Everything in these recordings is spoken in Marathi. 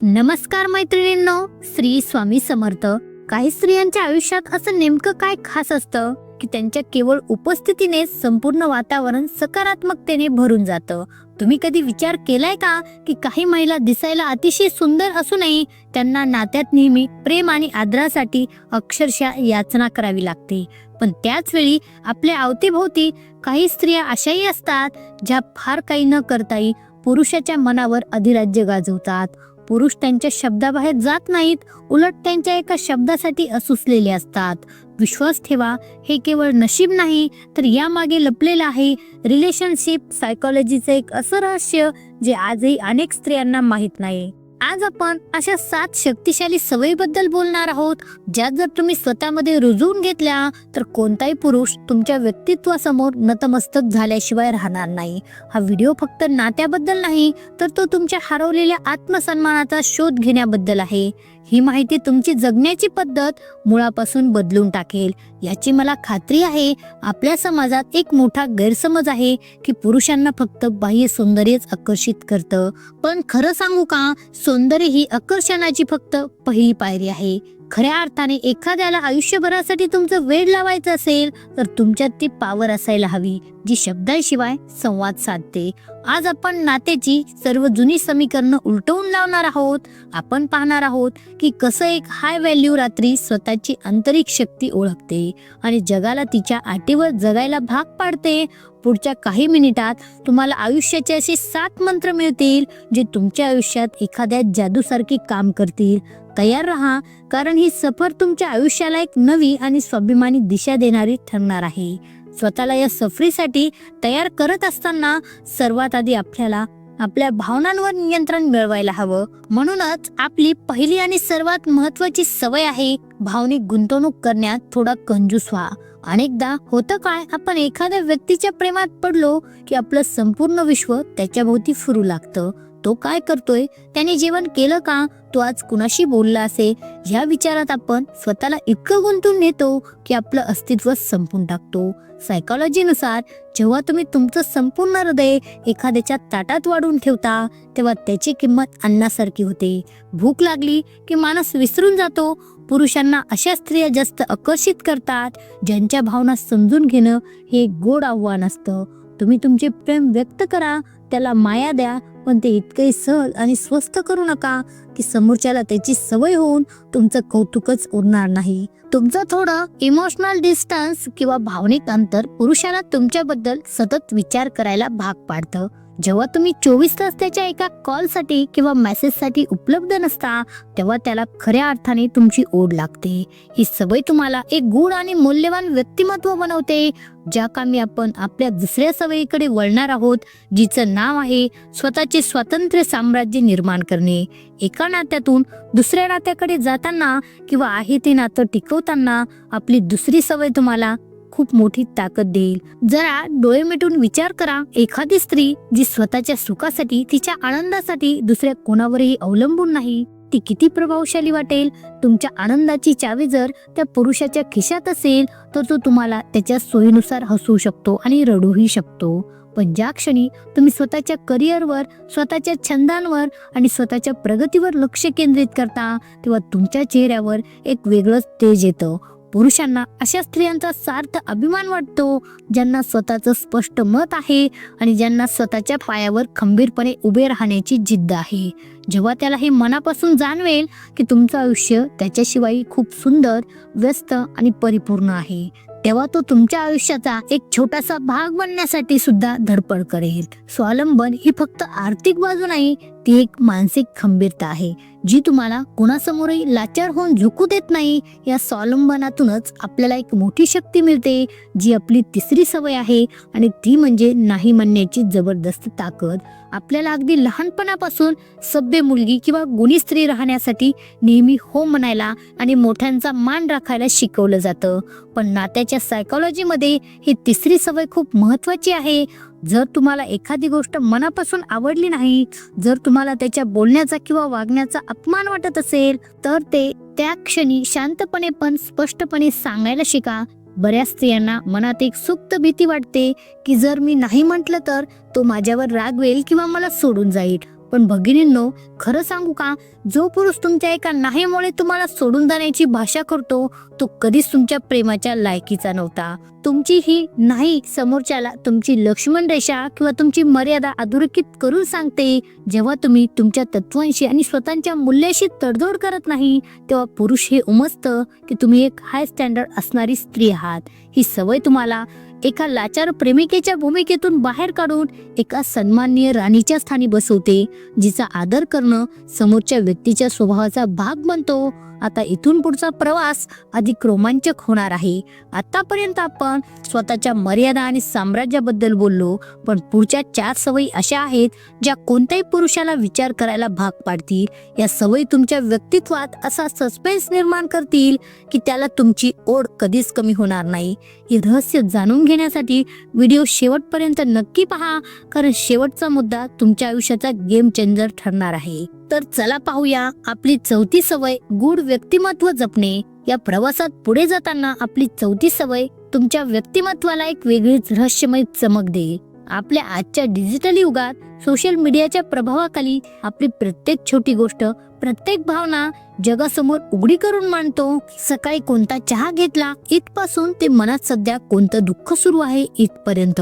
नमस्कार मैत्रिणींनो, श्री स्वामी समर्थ. काही स्त्रियांच्या आयुष्यात असं नेमकं काय खास असतं की त्यांच्या केवळ उपस्थितीने संपूर्ण वातावरण सकारात्मकतेने भरून जातं. तुम्ही कधी विचार केलाय का की काही महिला दिसायला अतिशय सुंदर असूनही त्यांना नात्यात नेहमी प्रेम आणि आदरासाठी अक्षरशः याचना करावी लागते. पण त्याच वेळी आपल्या अवतीभोवती काही स्त्रिया अशाही असतात ज्या फार काही न करताही पुरुषाच्या मनावर अधिराज्य गाजवतात. पुरुष त्यांच्या शब्दाबाहेर जात नाहीत, उलट त्यांच्या एका शब्दासाठी असुसलेले असतात. विश्वास ठेवा, हे केवळ नशीब नाही तर यामागे लपलेलं आहे रिलेशनशिप सायकोलॉजीचं एक असं रहस्य जे आजही अनेक स्त्रियांना माहीत नाही. आज आपण अशा 7 शक्तिशाली सवयीबद्दल बोलणार आहोत, ज्या जर तुम्ही स्वतःमध्ये रुजवून घेतल्या तर कोणताही पुरुष तुमच्या व्यक्तित्वासमोर नतमस्तक झाल्याशिवाय राहणार नाही. हा व्हिडिओ फक्त नात्याबद्दल नाही तर तो तुमच्या हरवलेल्या आत्मसन्मानाचा शोध घेण्याबद्दल आहे. ही माहिती तुमची जगण्याची पद्धत मुळापासून बदलून टाकेल याची मला खात्री आहे. आपल्या समाजात एक मोठा गैरसमज आहे की पुरुषांना फक्त बाह्य सौंदर्यच आकर्षित करतं. पण खरं सांगू का, सौंदर्य ही आकर्षणाची फक्त पहिली पायरी आहे. खऱ्या अर्थाने एखाद्याला आयुष्यभरासाठी तुमचं वेड लावायचं असेल तर तुमच्यात ती पावर असायला हवी जी शब्दाशिवाय संवाद साधते. आज आपण नात्याची सर्व जुनी समीकरणं उलटवून लावणार आहोत. आपण पाहणार आहोत की कसं एक हाय व्हॅल्यू रात्री स्वतःची आंतरिक शक्ती ओळखते आणि जगाला तिच्या आटेवर जगायला भाग पाडते. पुढच्या काही मिनिटात तुम्हाला आयुष्याचे असे 7 मंत्र मिळतील जे तुमच्या आयुष्यात एखाद्या जादूसारखी काम करतील. तयार राहा, कारण ही सफर तुमच्या आयुष्याला एक नवी आणि स्वाभिमानी दिशा देणारी ठरणार आहे. स्वतःला या सफरीसाठी तयार करत असताना सर्वात आधी आपल्याला आपल्या भावनांवर नियंत्रण मिळवायला हवं. म्हणूनच आपली पहिली आणि सर्वात महत्त्वाची सवय आहे भावनिक गुंतवणूक करण्यात थोडा कंजूस व्हा. अनेकदा होतं काय, आपण एखाद्या व्यक्तीच्या प्रेमात पडलो की आपलं संपूर्ण विश्व त्याच्याभोवती फिरू लागतं. तो काय करतोय, त्याने जेवण केलं का, तो आज कुणाशी बोलला असेल, या विचारात आपण स्वतःला इतकं गुंतून नेतो की आपलं अस्तित्व संपून टाकतो. सायकोलॉजीनुसार जेव्हा तुम्ही तुमचं संपूर्ण हृदय एखाद्याच्या ताटात वाढून ठेवता तेव्हा त्याची किंमत अन्नासारखी होते. भूक लागली की माणूस विसरून जातो. पुरुषांना अशा स्त्रिया जास्त आकर्षित करतात ज्यांच्या भावना समजून घेणं हे एक गोड आव्हान असतं. तुम्ही तुमचे प्रेम व्यक्त करा, त्याला माया द्या, पण ते इतकंही सहज आणि स्वस्त करू नका की समोरच्याला त्याची सवय होऊन तुमचं कौतुकच उरणार नाही. तुमचं थोडं इमोशनल डिस्टन्स किंवा भावनिक अंतर पुरुषाला तुमच्याबद्दल सतत विचार करायला भाग पाडतं. जेव्हा तुम्ही 24 तास त्याच्या एका कॉलसाठी किंवा मेसेजसाठी उपलब्ध नसता तेव्हा त्याला खऱ्या अर्थाने तुमची ओढ लागते. ही सवय तुम्हाला एक गूढ आणि मौल्यवान व्यक्तिमत्व बनवते. ज्या कामी आपण आपल्या दुसऱ्या सवयीकडे वळणार आहोत, जिचं नाव आहे स्वतःचे स्वातंत्र्य साम्राज्य निर्माण करणे. एका नात्यातून दुसऱ्या नात्याकडे जाताना किंवा आहे ते नातं टिकवताना आपली दुसरी सवय तुम्हाला खूप मोठी ताकद देईल. जरा डोळे मिटून विचार करा, एखादी स्त्री जी स्वतःच्या सुखासाठी, तिच्या आनंदासाठी दुसऱ्या कोणावरही अवलंबून नाही, ती किती प्रभावशाली वाटेल. तुमच्या आनंदाची चावी जर त्या पुरुषाच्या खिशात असेल तर तो तुम्हाला त्याच्या सोयीनुसार हसवू शकतो आणि रडूही शकतो. पण ज्या क्षणी तुम्ही स्वतःच्या करिअरवर, स्वतःच्या छंदांवर आणि स्वतःच्या प्रगतीवर लक्ष केंद्रित करता तेव्हा तुमच्या चेहऱ्यावर एक वेगळंच तेज येतं. पुरुषांना अशा स्त्रियांचा सार्थ अभिमान वाटतो ज्यांना स्वतःचं स्पष्ट मत आहे आणि ज्यांना स्वतःच्या पायावर खंबीरपणे उभे राहण्याची जिद्द आहे. जेव्हा त्याला हे मनापासून जाणवेल की तुमचं आयुष्य त्याच्याशिवाय खूप सुंदर, व्यस्त आणि परिपूर्ण आहे, तेव्हा तो तुमच्या आयुष्याचा एक छोटासा भाग बनण्यासाठी सुद्धा धडपड करेल. स्वावलंबन ही फक्त आर्थिक बाजू नाही, ती एक मानसिक खंबीरता आहे जी तुम्हाला कोणासमोरही लाचार होऊन झुकू देत नाही. या स्वावलंबनातूनच आपल्याला एक मोठी शक्ती मिळते जी आपली तिसरी सवय आहे आणि ती म्हणजे नाही म्हणण्याची जबरदस्त ताकद. आपल्याला अगदी लहानपणापासून सभ्य मुलगी किंवा गुणी स्त्री राहण्यासाठी नेहमी हो म्हणायला आणि मोठ्यांचा मान राखायला शिकवलं जातं. पण नात्याच्या सायकोलॉजीमध्ये ही तिसरी सवय खूप महत्त्वाची आहे. जर तुम्हाला एखादी गोष्ट मनापासून आवडली नाही, जर तुम्हाला त्याच्या बोलण्याचा किंवा वागण्याचा अपमान वाटत असेल तर ते त्या क्षणी शांतपणे पण स्पष्टपणे सांगायला शिका. बऱ्याच स्त्रियांना मनात एक सुप्त भीती वाटते की जर मी नाही म्हटलं तर तो माझ्यावर रागवेल किंवा मला सोडून जाईल. पण भगिनींनो, खरं सांगू का, जो पुरुष तुमच्या एका नाहीमुळे तुम्हाला सोडून जाण्याची भाषा करतो तो कधीच तुमच्या प्रेमाच्या लायकीचा नव्हता. तुमची ही नाही समोरच्याला तुमची लक्ष्मण रेषा किंवा तुमची मर्यादा अधोरेखित करून सांगते. जेव्हा तुम्ही तुमच्या तत्वांशी आणि स्वतःच्या मूल्याशी तडजोड करत नाही तेव्हा पुरुष हे उमजतं की तुम्ही एक हाय स्टँडर्ड असणारी स्त्री आहात. ही सवय तुम्हाला एका लाचार प्रेमिकेच्या भूमिकेतून बाहेर काढून एका सन्माननीय राणीच्या स्थानी बसवते, जिचा आदर करणं समोरच्या व्यक्तीच्या स्वभावाचा भाग बनतो. आता इथून पुढचा प्रवास अधिक रोमांचक होणार आहे. आतापर्यंत आपण स्वतःच्या मर्यादा आणि साम्राज्याबद्दल बोललो, पण पुढच्या 4 सवयी अशा आहेत ज्या कोणत्याही पुरुषाला विचार करायला भाग पाडतील. या सवयी तुमच्या व्यक्तित्वात असा सस्पेन्स निर्माण करतील की त्याला तुमची ओढ कधीच कमी होणार नाही. हे रहस्य जाणून घेण्यासाठी व्हिडिओ शेवटपर्यंत नक्की पहा, कारण शेवटचा मुद्दा तुमच्या आयुष्याचा गेम चेंजर ठरणार आहे. तर चला पाहूया आपली 4थी सवय, गूढ व्यक्तिमत्व जपणे. या प्रवासात पुढे जाताना आपली 4थी सवय तुमच्या व्यक्तिमत्वाला एक वेगळीच रहस्यमय चमक देईल. आपल्या आजच्या डिजिटल युगात सोशल मीडियाच्या प्रभावाखाली आपली प्रत्येक छोटी गोष्ट, प्रत्येक भावना जगासमोर उघडी करून मांडतो. सकाळी कोणता चहा घेतला इथपासून ते मनात सध्या कोणतं दुःख सुरू आहे इथपर्यंत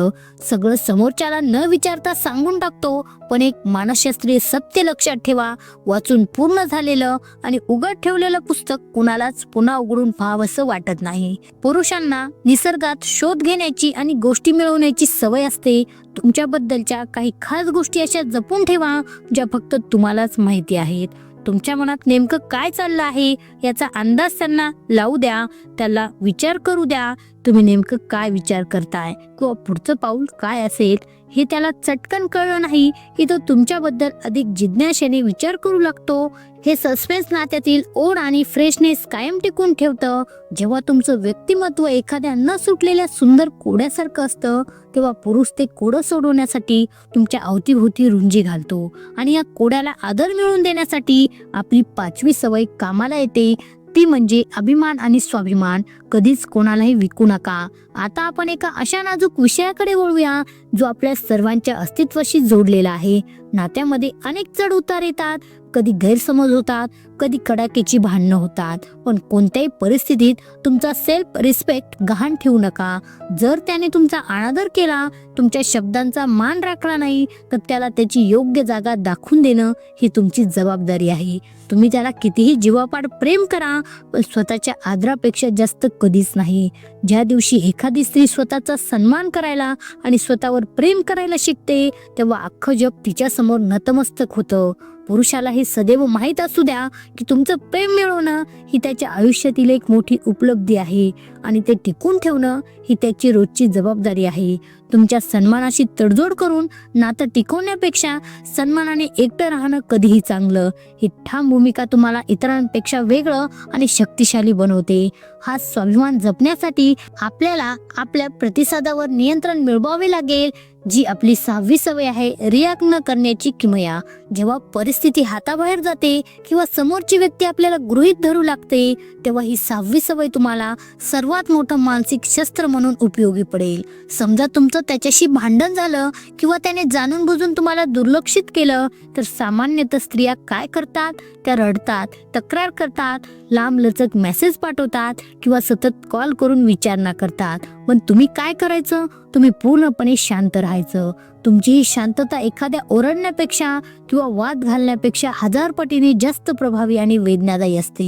सगळं समोरच्याला न विचारता सांगून टाकतो. पण एक मानसशास्त्रीय सत्य लक्षात ठेवा, वाचून पूर्ण झालेलं आणि उघड ठेवलेलं पुस्तक कुणालाच पुन्हा उघडून पाहावंसं वाटत नाही. पुरुषांना निसर्गात शोध घेण्याची आणि गोष्टी मिळवण्याची सवय असते. तुमच्याबद्दलच्या काही खास गोष्टी अशा जपून ठेवा ज्या फक्त तुम्हालाच माहिती आहेत. तुमच्या मनात नेमकं काय चाललं आहे याचा अंदाज त्यांना लावू द्या. त्याला विचार करू द्या तुम्ही नेमकं काय विचार करताय किंवा पुढचं पाऊल काय असेल. हे त्याला चटकन कळलं नाही की तो तुमच्याबद्दल अधिक जिज्ञासेने विचार करू लागतो. हे सस्पेन्स नात्यातील ओढ आणि फ्रेशनेस कायम टिकून ठेवतं. जेव्हा तुमचं व्यक्तिमत्व एखाद्या न सुटलेल्या सुंदर कोड्यासारखं असतं तेव्हा पुरुष ते कोडं सोडवण्यासाठी तुमच्या अवतीभोवती रुंजी घालतो आणि या कोड्याला आदर मिळवून देण्यासाठी आपली 5वी सवय कामाला येते. ती म्हणजे अभिमान आणि स्वाभिमान. कधीच कोणालाही विकू नका. आता आपण एका अशा नाजूक विषयाकडे वळूया जो आपल्या सर्वांच्या अस्तित्वाशी जोडलेला आहे. नात्यामध्ये अनेक चढ उतार येतात, कधी गैरसमज होतात, कधी कडाक्याची भांडणं होतात, पण कोणत्याही परिस्थितीत तुमचा सेल्फ रिस्पेक्ट गहाण ठेवू नका. जर त्याने तुमचा अनादर केला, तुमच्या शब्दांचा मान राखला नाही, तर त्याला त्याची योग्य जागा दाखवून देणं ही तुमची जबाबदारी आहे. तुम्ही त्याला कितीही जीवापाड प्रेम करा, पण स्वतःच्या आदरापेक्षा जास्त कधीच नाही. ज्या दिवशी एखादी स्त्री स्वतःचा सन्मान करायला आणि स्वतःवर प्रेम करायला शिकते तेव्हा अख्खं जग तिच्या समोर नतमस्तक होतं. पुरुषाला हे सदैव माहीत असू द्या की तुमचं प्रेम मिळवणं ही त्याच्या आयुष्यातील एक मोठी उपलब्धी आहे आणि ते टिकून ठेवणं ही त्याची रोजची जबाबदारी आहे. तुमच्या सन्मानाशी तडजोड करून नातं टिकवण्यापेक्षा सन्मानाने एकटं राहणं कधीही चांगलं. ही ठाम भूमिका तुम्हाला इतरांपेक्षा वेगळं आणि शक्तिशाली बनवते. हा स्वाभिमान जपण्यासाठी आपल्याला आपल्या प्रतिसादावर नियंत्रण मिळवावे लागेल, जी आपली 6वी सवय आहे, रिॲक्ट न करण्याची किमया. जेव्हा परिस्थिती हाताबाहेर जाते किंवा समोरची व्यक्ती आपल्याला गृहीत धरू लागते तेव्हा ही 6वी सवय तुम्हाला सर्वात मोठं मानसिक शस्त्र म्हणून उपयोगी पडेल. समजा तुमचं त्याच्याशी भांडण झालं किंवा त्याने जाणून बुजून तुम्हाला दुर्लक्षित केलं तर सामान्यतः स्त्रिया काय करतात, त्या रडतात, तक्रार करतात, लांब लचक मेसेज पाठवतात किंवा सतत कॉल करून विचारणा करतात. पण तुम्ही काय करायचं? तुम्ही पूर्णपणे शांत राहायचं. तुमची ही शांतता एखाद्या ओरडण्यापेक्षा किंवा वाद घालण्यापेक्षा 1000 पटीने जास्त प्रभावी आणि वेदनादायी असते.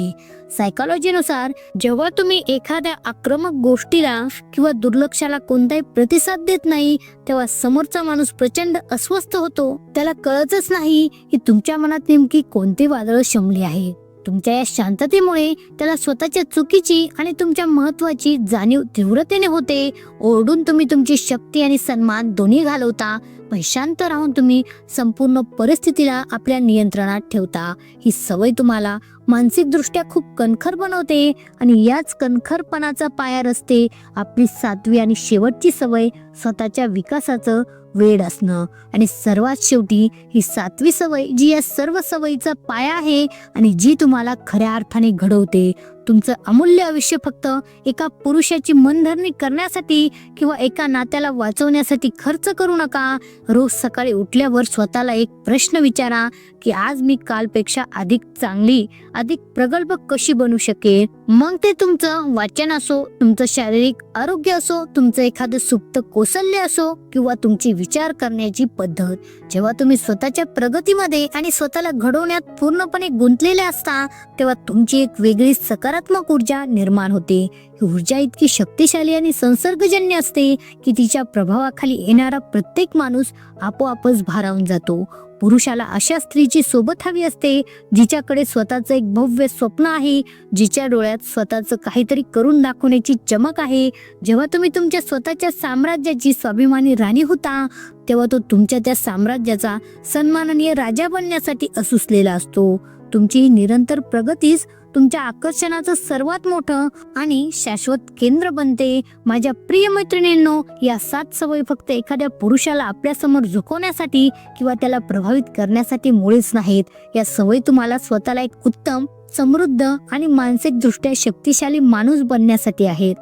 सायकोलॉजीनुसार जेव्हा तुम्ही एखाद्या आक्रमक गोष्टीला किंवा दुर्लक्षाला कोणताही प्रतिसाद देत नाही तेव्हा समोरचा माणूस प्रचंड अस्वस्थ होतो. त्याला कळतच नाही की तुमच्या मनात नेमकी कोणती वादळ शमली आहे. तुमच्या या शांततेमुळे त्याला स्वतःच्या चुकीची आणि तुमच्या महत्वाची जाणीव तीव्रतेने होते. ओरडून तुम्ही तुमची शक्ती आणि सन्मान दोन्ही घालवता, पण शांत राहून तुम्ही संपूर्ण परिस्थितीला आपल्या नियंत्रणात ठेवता. ही सवय तुम्हाला मानसिकदृष्ट्या खूप कणखर बनवते आणि याच कणखरपणाचा पाया रचते आपली 7वी आणि शेवटची सवय, स्वतःच्या विकासाचं वेड असणं. आणि सर्वात शेवटी ही 7वी सवय जी या सर्व सवयीचा पाया आहे आणि जी तुम्हाला खऱ्या अर्थाने घडवते. तुमचं अमूल्य आयुष्य फक्त एका पुरुषाची मनधरणी करण्यासाठी किंवा एका नात्याला वाचवण्यासाठी खर्च करू नका. रोज सकाळी उठल्यावर स्वतःला एक प्रश्न विचारा की आज मी कालपेक्षा अधिक चांगली, अधिक प्रगल्भ कशी बनू शकेल. मग ते तुमचं वाचन असो, तुमचं शारीरिक आरोग्य असो, तुमचं एखादं सुप्त कौशल्य असो किंवा तुमची विचार करण्याची पद्धत. जेव्हा तुम्ही स्वतःच्या प्रगतीमध्ये आणि स्वतःला घडवण्यात पूर्णपणे गुंतलेले असता तेव्हा तुमची एक वेगळी सकारात्मक ऊर्जा निर्माण होते. ही ऊर्जा इतकी शक्तिशाली आणि संसर्गजन्य असते की तिच्या प्रभावाखाली येणारा प्रत्येक माणूस आपोआपच भारावून जातो. पुरुषाला अशा स्त्रीची सोबत हवी असते जिच्याकडे स्वतःचं एक भव्य स्वप्न आहे, जिच्या डोळ्यात स्वतःचं काहीतरी करून दाखवण्याची चमक आहे. जेव्हा तुम्ही तुमच्या स्वतःच्या साम्राज्याची स्वाभिमानी राणी होता तेव्हा तो तुमच्या त्या साम्राज्याचा सन्माननीय राजा बनण्यासाठी असुसलेला असतो. तुमची निरंतर प्रगतीच तुमच्या आकर्षणाचं सर्वात मोठं आणि शाश्वत केंद्र बनते. माझ्या प्रिय मैत्रिणींनो, या 7 सवयी फक्त एखाद्या पुरुषाला आपल्यासमोर झुकवण्यासाठी किंवा त्याला प्रभावित करण्यासाठी मुळीच नाहीत. या सवयी तुम्हाला स्वतःला एक उत्तम, समृद्ध आणि मानसिकदृष्ट्या शक्तिशाली माणूस बनण्यासाठी आहेत.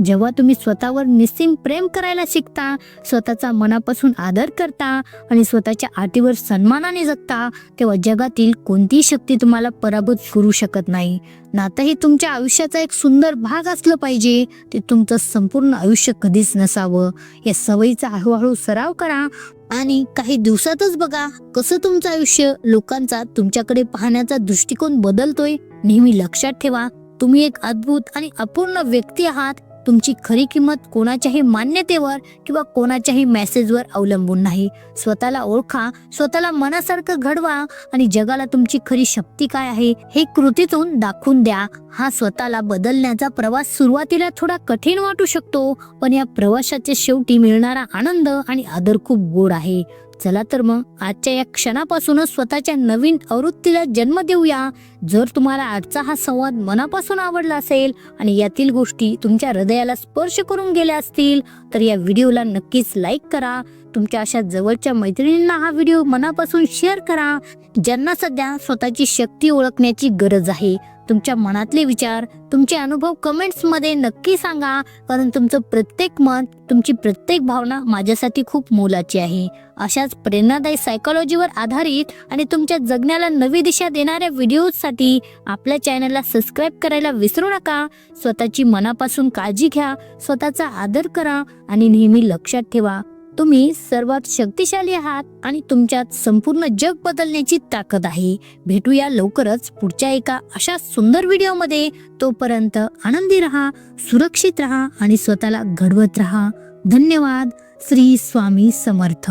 जेव्हा तुम्ही स्वतःवर निस्सीम प्रेम करायला शिकता, स्वतःचा मनापासून आदर करता आणि स्वतःच्या आटीवर सन्मानाने जगता तेव्हा जगातील कोणतीही शक्ती तुम्हाला पराभूत करू शकत नाही. नातं हे तुमच्या आयुष्याचा एक सुंदर भाग असलं पाहिजे, ते तुमचं संपूर्ण आयुष्य कधीच नसावं. या सवयीचा हळूहळू सराव करा आणि काही दिवसातच बघा कसं तुमचं आयुष्य, लोकांचा तुमच्याकडे पाहण्याचा दृष्टिकोन बदलतोय. नेहमी लक्षात ठेवा, तुम्ही एक अद्भुत आणि अपूर्ण व्यक्ती आहात. तुमची खरी किंमत कोणाच्याही मान्यतेवर किंवा कोणाच्याही मेसेजवर अवलंबून नाही. स्वतःला ओळखा, स्वतःला मनासारखं घडवा आणि जगाला तुमची खरी शक्ती काय आहे हे कृतीतून दाखवून द्या. हा स्वतःला बदलण्याचा प्रवास सुरुवातीला थोडा कठीण वाटू शकतो, पण या प्रवासाच्या शेवटी मिळणारा आनंद आणि आदर खूप गोड आहे. चला तर मग आजच्या या क्षणापासूनच स्वतःच्या नवीन आवृत्तीला जन्म देऊया. जर तुम्हाला आजचा हा संवाद मनापासून आवडला असेल आणि यातील गोष्टी तुमच्या हृदयाला स्पर्श करून गेल्या असतील तर या व्हिडिओला नक्कीच लाईक करा. तुमच्या अशा जवळच्या मैत्रिणींना हा व्हिडिओ मनापासून शेअर करा, ज्यांना सध्या स्वतःची शक्ती ओळखण्याची गरज आहे. तुमच्या मनातले विचार, तुमचे अनुभव कमेंट्स मध्ये नक्की सांगा, कारण तुमचं प्रत्येक मन, तुमची प्रत्येक भावना माझ्यासाठी खूप मोलाची आहे. अशाच प्रेरणादायी सायकोलॉजीवर आधारित आणि तुमच्या जगण्याला नवी दिशा देणाऱ्या व्हिडिओसाठी आपल्या चॅनलला सबस्क्राईब करायला विसरू नका. स्वतःची मनापासून काळजी घ्या, स्वतःचा आदर करा आणि नेहमी लक्षात ठेवा, तुम्ही सर्वात शक्तिशाली आहात आणि तुमच्यात संपूर्ण जग बदलण्याची ताकद आहे. भेटूया लवकरच पुढच्या एका अशा सुंदर व्हिडिओमध्ये. तोपर्यंत आनंदी राहा, सुरक्षित राहा आणि स्वतःला घडवत राहा. धन्यवाद. श्री स्वामी समर्थ.